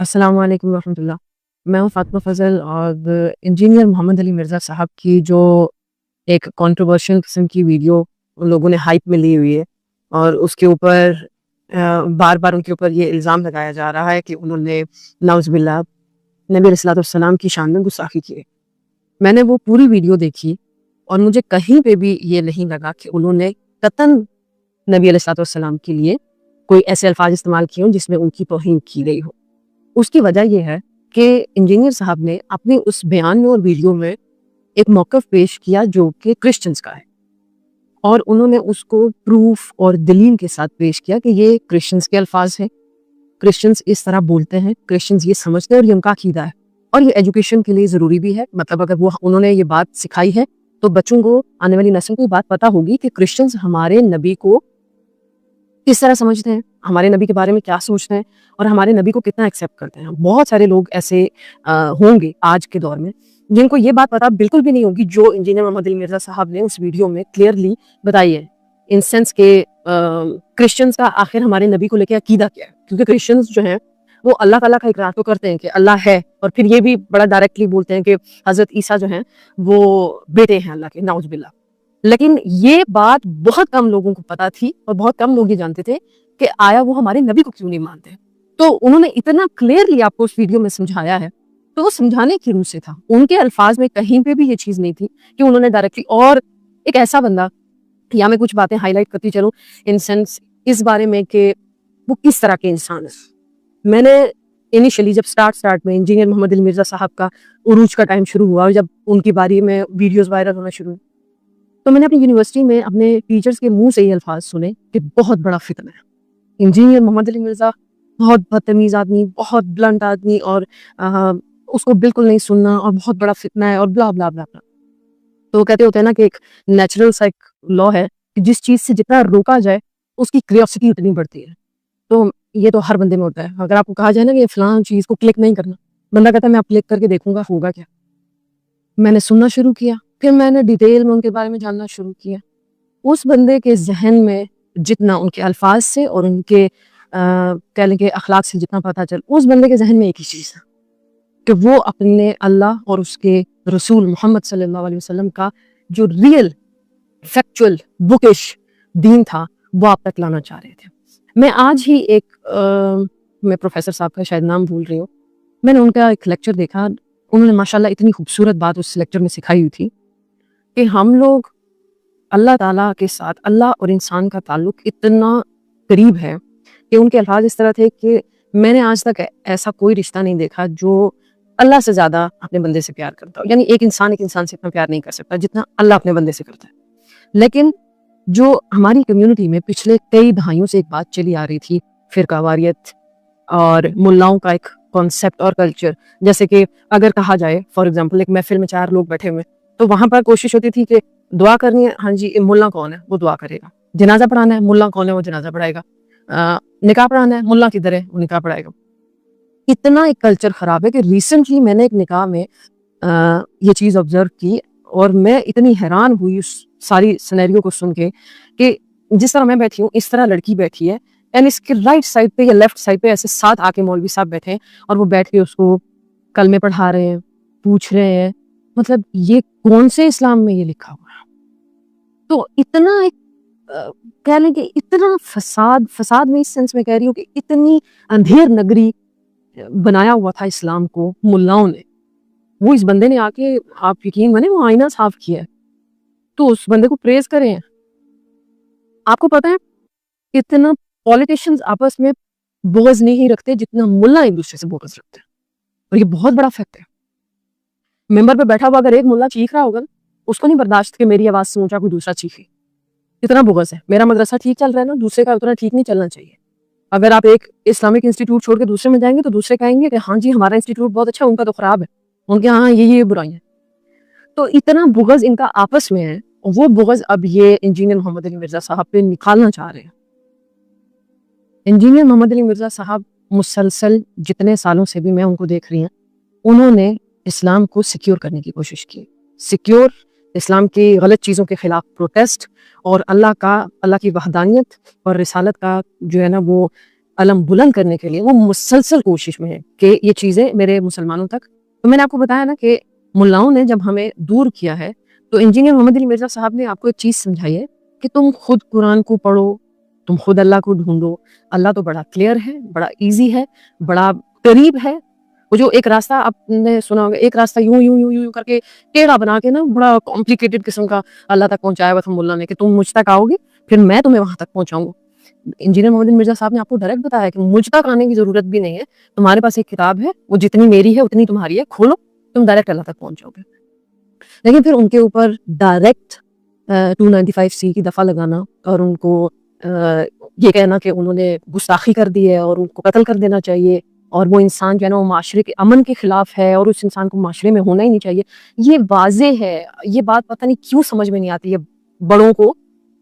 السلام علیکم ورحمۃ اللہ. میں ہوں فاطمہ فضل اور انجینئر محمد علی مرزا صاحب کی جو ایک کنٹروورشل قسم کی ویڈیو ان لوگوں نے ہائپ میں لی ہوئی ہے اور اس کے اوپر بار بار ان کے اوپر یہ الزام لگایا جا رہا ہے کہ انہوں نے نعوذ باللہ نبی علیہ الصلوۃ والسلام کی شان میں گستاخی کی ہے. میں نے وہ پوری ویڈیو دیکھی اور مجھے کہیں پہ بھی یہ نہیں لگا کہ انہوں نے قطعاً نبی علیہ الصلوۃ والسلام کے لیے کوئی ایسے الفاظ استعمال کیے ہوں جس میں ان کی توہین کی گئی ہو. اس کی وجہ یہ ہے کہ انجینئر صاحب نے اپنے اس بیان میں اور ویڈیو میں ایک موقف پیش کیا جو کہ کرسچنز کا ہے اور انہوں نے اس کو پروف اور دلیل کے ساتھ پیش کیا کہ یہ کرسچنز کے الفاظ ہیں, کرسچنز اس طرح بولتے ہیں, کرسچنز یہ سمجھتے ہیں اور یہ ان کا عقیدہ ہے اور یہ ایجوکیشن کے لیے ضروری بھی ہے. مطلب اگر وہ انہوں نے یہ بات سکھائی ہے تو بچوں کو, آنے والی نسل کو یہ بات پتہ ہوگی کہ کرسچنز ہمارے نبی کو کس طرح سمجھتے ہیں, ہمارے نبی کے بارے میں کیا سوچتے ہیں اور ہمارے نبی کو کتنا ایکسیپٹ کرتے ہیں. بہت سارے لوگ ایسے ہوں گے آج کے دور میں جن کو یہ بات پتہ بالکل بھی نہیں ہوگی جو انجینئر محمد علی مرزا صاحب نے اس ویڈیو میں کلیئرلی بتائی ہے, ان سینس کہ کرسچنز کا آخر ہمارے نبی کو لے کے عقیدہ کیا ہے. کیونکہ کرسچنز جو ہیں وہ اللہ تعالیٰ کا اقرار تو کرتے ہیں کہ اللہ ہے اور پھر یہ بھی بڑا ڈائریکٹلی بولتے ہیں کہ حضرت عیسیٰ جو ہیں وہ بیٹے ہیں اللہ کے, نعوذ باللہ. لیکن یہ بات بہت کم لوگوں کو پتہ تھی اور بہت کم لوگ یہ جانتے تھے کہ آیا وہ ہمارے نبی کو کیوں نہیں مانتے. تو انہوں نے اتنا کلیئرلی آپ کو اس ویڈیو میں سمجھایا ہے, تو وہ سمجھانے کی روح سے تھا. ان کے الفاظ میں کہیں پہ بھی یہ چیز نہیں تھی کہ انہوں نے ڈائریکٹلی, اور ایک ایسا بندہ, یا میں کچھ باتیں ہائی لائٹ کرتی چلوں ان سینس اس بارے میں کہ وہ کس طرح کے انسان ہے. میں نے انیشلی جب اسٹارٹ میں انجینئر محمد علی مرزا صاحب کا عروج کا ٹائم شروع ہوا اور جب ان کی باری میں ویڈیوز وائرل ہونا شروع ہوئی تو میں نے اپنی یونیورسٹی میں اپنے ٹیچرز کے منہ سے یہ الفاظ سنے کہ بہت بڑا فتنہ ہے, انجینئر محمد علی مرزا بہت بدتمیز آدمی, بہت بلنٹ آدمی, اور اس کو بالکل نہیں سننا اور بہت بڑا فتنہ ہے اور بلا بلا بلا بلا. تو وہ کہتے ہوتے ہیں نا کہ ایک نیچرل سا ایک لا ہے کہ جس چیز سے جتنا روکا جائے اس کی کریوسٹی اتنی بڑھتی ہے. تو یہ تو ہر بندے میں ہوتا ہے. اگر آپ کو کہا جائے نا کہ فلاں چیز کو کلک نہیں کرنا, بندہ کہتا ہے میں اب کلک کر کے دیکھوں گا ہوگا کیا. میں نے سننا شروع کیا, پھر میں نے ڈیٹیل میں ان کے بارے میں جاننا شروع کیا. اس بندے کے ذہن میں جتنا ان کے الفاظ سے اور ان کے کہہ لیں کہ اخلاق سے جتنا پتہ چل, اس بندے کے ذہن میں ایک ہی چیز ہے کہ وہ اپنے اللہ اور اس کے رسول محمد صلی اللہ علیہ وسلم کا جو ریئل فیکچول بکش دین تھا وہ آپ تک لانا چاہ رہے تھے. میں آج ہی میں پروفیسر صاحب کا شاید نام بھول رہی ہوں, میں نے ان کا ایک لیکچر دیکھا. انہوں نے ماشاءاللہ اتنی خوبصورت بات اس لیکچر میں سکھائی ہوئی تھی کہ ہم لوگ اللہ تعالیٰ کے ساتھ, اللہ اور انسان کا تعلق اتنا قریب ہے کہ ان کے الفاظ اس طرح تھے کہ میں نے آج تک ایسا کوئی رشتہ نہیں دیکھا جو اللہ سے زیادہ اپنے بندے سے پیار کرتا ہو. یعنی ایک انسان سے اتنا پیار نہیں کر سکتا جتنا اللہ اپنے بندے سے کرتا ہے. لیکن جو ہماری کمیونٹی میں پچھلے کئی دہائیوں سے ایک بات چلی آ رہی تھی, فرقہ واریت اور ملاؤں کا ایک کانسیپٹ اور کلچر, جیسے کہ اگر کہا جائے فار ایگزامپل ایک محفل میں 4 لوگ بیٹھے ہوئے تو وہاں پر کوشش ہوتی تھی کہ دعا کرنی ہے, ہاں جی ملا کون ہے وہ دعا کرے گا, جنازہ پڑھانا ہے ملا کون ہے وہ جنازہ پڑھائے گا, نکاح پڑھانا ہے ملا کدھر ہے وہ نکاح پڑھائے گا. اتنا ایک کلچر خراب ہے کہ ریسنٹلی میں نے ایک نکاح میں یہ چیز آبزرو کی اور میں اتنی حیران ہوئی اس ساری سینیریو کو سن کے کہ جس طرح میں بیٹھی ہوں اس طرح لڑکی بیٹھی ہے, اینڈ اس کے رائٹ سائڈ پہ یا لیفٹ سائڈ پہ ایسے 7 آ کے مولوی صاحب بیٹھے ہیں اور وہ بیٹھ کے اس کو کلمے پڑھا رہے ہیں, پوچھ رہے ہیں. مطلب یہ کون سے اسلام میں یہ لکھا ہوا ہے؟ تو اتنا ایک کہہ لیں کہ اتنا فساد میں اس سینس میں کہہ رہی ہوں کہ اتنی اندھیر نگری بنایا ہوا تھا اسلام کو ملاؤں نے. وہ اس بندے نے آ کے, آپ یقین مانیں, وہ آئینہ صاف کیا ہے. تو اس بندے کو پریز کریں. آپ کو پتہ ہے اتنا پولیٹیشینز آپس میں بغض نہیں رکھتے جتنا ملا ایک دوسرے سے بغض رکھتے ہیں, اور یہ بہت بڑا فیکٹ ہے. ممبر پہ بیٹھا ہوا اگر ایک ملا چیخ رہا ہوگا اس کو نہیں برداشت کہ میری آواز سے اونچا کوئی دوسرا چیخے. اتنا بغض ہے. میرا مدرسہ ٹھیک چل رہا ہے نا, دوسرے کا اتنا ٹھیک نہیں چلنا چاہیے. اگر آپ ایک اسلامک انسٹیٹیوٹ چھوڑ کے دوسرے میں جائیں گے تو دوسرے کہیں گے کہ ہاں جی ہمارا انسٹیٹیوٹ بہت اچھا, ان کا تو خراب ہے, ان کے ہاں یہ برائیاں. تو اتنا بغض ان کا آپس میں ہے, وہ بغض اب یہ انجینئر محمد علی مرزا صاحب پہ نکالنا چاہ رہے ہیں. انجینئر محمد علی مرزا صاحب مسلسل جتنے سالوں سے بھی میں ان کو دیکھ رہی ہیں, انہوں نے اسلام کو سیکیور کرنے کی کوشش کی. سیکیور, اسلام کی غلط چیزوں کے خلاف پروٹیسٹ, اور اللہ کی وحدانیت اور رسالت کا جو ہے نا وہ علم بلند کرنے کے لیے وہ مسلسل کوشش میں ہے کہ یہ چیزیں میرے مسلمانوں تک. تو میں نے آپ کو بتایا نا کہ ملاؤں نے جب ہمیں دور کیا ہے تو انجینئر محمد علی مرزا صاحب نے آپ کو ایک چیز سمجھائی ہے کہ تم خود قرآن کو پڑھو, تم خود اللہ کو ڈھونڈو. اللہ تو بڑا کلیئر ہے, بڑا ایزی ہے, بڑا قریب ہے. وہ جو ایک راستہ آپ نے سنا ہوگا, ایک راستہ یوں یوں یوں یوں کر کے ٹیڑھا بنا کے نا بڑا کمپلیکیٹڈ قسم کا اللہ تک پہنچایا ہوا تھا ملا نے کہ تم مجھ تک آؤ گے پھر میں تمہیں وہاں تک پہنچاؤں گا. انجینئر محمد مرزا صاحب نے آپ کو ڈائریکٹ بتایا کہ مجھ تک آنے کی ضرورت بھی نہیں ہے, تمہارے پاس ایک کتاب ہے, وہ جتنی میری ہے اتنی تمہاری ہے, کھولو تم ڈائریکٹ اللہ تک پہنچ جاؤ گے. لیکن پھر ان کے اوپر ڈائریکٹ 295C کی دفعہ لگانا اور ان کو یہ کہنا کہ انہوں نے گستاخی کر دی ہے اور ان کو قتل کر دینا چاہیے اور وہ انسان جو ہے نا وہ معاشرے کے امن کے خلاف ہے اور اس انسان کو معاشرے میں ہونا ہی نہیں چاہیے, یہ واضح ہے. یہ بات پتہ نہیں کیوں سمجھ میں نہیں آتی ہے بڑوں کو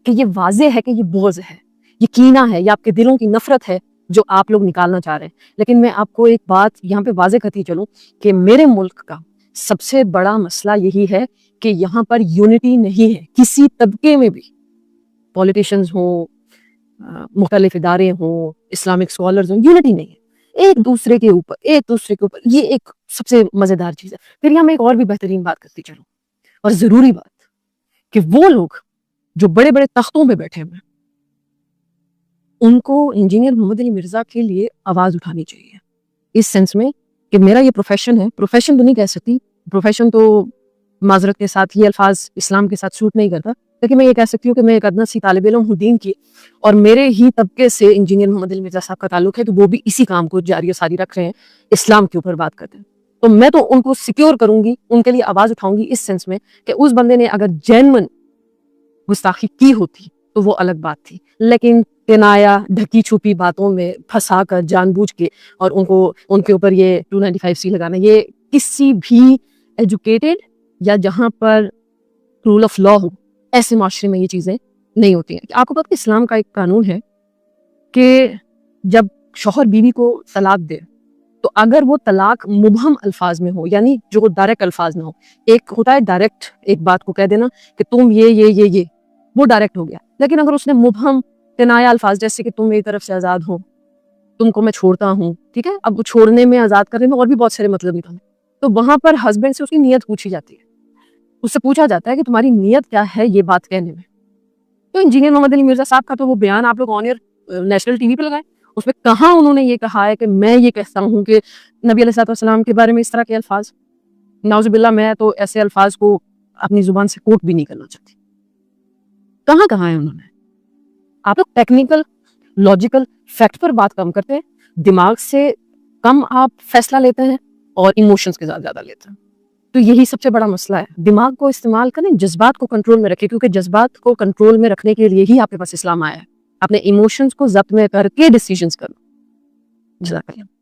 کہ یہ واضح ہے کہ یہ بغض ہے, یہ کینہ ہے, یہ آپ کے دلوں کی نفرت ہے جو آپ لوگ نکالنا چاہ رہے ہیں. لیکن میں آپ کو ایک بات یہاں پہ واضح کرتی چلوں کہ میرے ملک کا سب سے بڑا مسئلہ یہی ہے کہ یہاں پر یونٹی نہیں ہے کسی طبقے میں بھی. پولیٹیشنز ہوں, مختلف ادارے ہوں, اسلامک اسکالرز ہوں, یونٹی نہیں ہے ایک دوسرے کے اوپر. یہ ایک سب سے مزیدار چیز ہے. پھر یہاں میں ایک اور بھی بہترین بات کرتی چلوں اور ضروری بات کہ وہ لوگ جو بڑے بڑے تختوں پہ بیٹھے ہوئے ان کو انجینئر محمد علی مرزا کے لیے آواز اٹھانی چاہیے, اس سینس میں کہ میرا یہ پروفیشن ہے. پروفیشن تو نہیں کہہ سکتی, پروفیشن تو معذرت کے ساتھ یہ الفاظ اسلام کے ساتھ سوٹ نہیں کرتا, لیکن میں یہ کہہ سکتی ہوں کہ میں ایک ادنا سی طالب علم ہوں دین کی اور میرے ہی طبقے سے انجینئر محمد علی مرزا صاحب کا تعلق ہے, تو وہ بھی اسی کام کو جاری و ساری رکھ رہے ہیں, اسلام کے اوپر بات کرتے ہیں. تو میں تو ان کو سیکیور کروں گی, ان کے لیے آواز اٹھاؤں گی اس سینس میں کہ اس بندے نے اگر جینون گستاخی کی ہوتی تو وہ الگ بات تھی, لیکن کنایا ڈھکی چھپی باتوں میں پھنسا کر جان بوجھ کے اور ان کے اوپر یہ 295C لگانا, یہ کسی بھی ایجوکیٹڈ یا جہاں پر رول آف لا ہو ایسے معاشرے میں یہ چیزیں نہیں ہوتی ہیں. آپ کو پتہ اسلام کا ایک قانون ہے کہ جب شوہر بیوی کو طلاق دے تو اگر وہ طلاق مبہم الفاظ میں ہو, یعنی جو ڈائریکٹ الفاظ نہ ہو, ایک ہوتا ہے ڈائریکٹ ایک بات کو کہہ دینا کہ تم یہ وہ ڈائریکٹ ہو گیا, لیکن اگر اس نے مبہم کنایا الفاظ جیسے کہ تم میری طرف سے آزاد ہو, تم کو میں چھوڑتا ہوں, ٹھیک ہے, اب وہ چھوڑنے میں آزاد کرنے میں اور بھی بہت سارے مطلب نکالے, تو وہاں پر ہسبینڈ سے اس کی نیت پوچھی جاتی ہے, اس سے پوچھا جاتا ہے کہ تمہاری نیت کیا ہے یہ بات کہنے میں. تو انجینئر محمد علی مرزا صاحب کا تو وہ بیان آپ لوگ آن ایئر نیشنل ٹی وی پہ لگائے, اس میں کہاں انہوں نے یہ کہا ہے کہ میں یہ کہتا ہوں کہ نبی علیہ السلام کے بارے میں اس طرح کے الفاظ, نعوذ باللہ, میں تو ایسے الفاظ کو اپنی زبان سے کوٹ بھی نہیں کرنا چاہتی. کہاں ہے انہوں نے؟ آپ لوگ ٹیکنیکل لاجیکل فیکٹ پر بات کم کرتے ہیں, دماغ سے کم آپ فیصلہ لیتے ہیں اور ایموشنز کے ساتھ زیادہ لیتے ہیں. تو یہی سب سے بڑا مسئلہ ہے. دماغ کو استعمال کریں, جذبات کو کنٹرول میں رکھیں, کیونکہ جذبات کو کنٹرول میں رکھنے کے لیے ہی آپ کے پاس اسلام آیا ہے. اپنے ایموشنز کو ضبط میں کر کے ڈیسیژنز کرو. جزاک اللہ.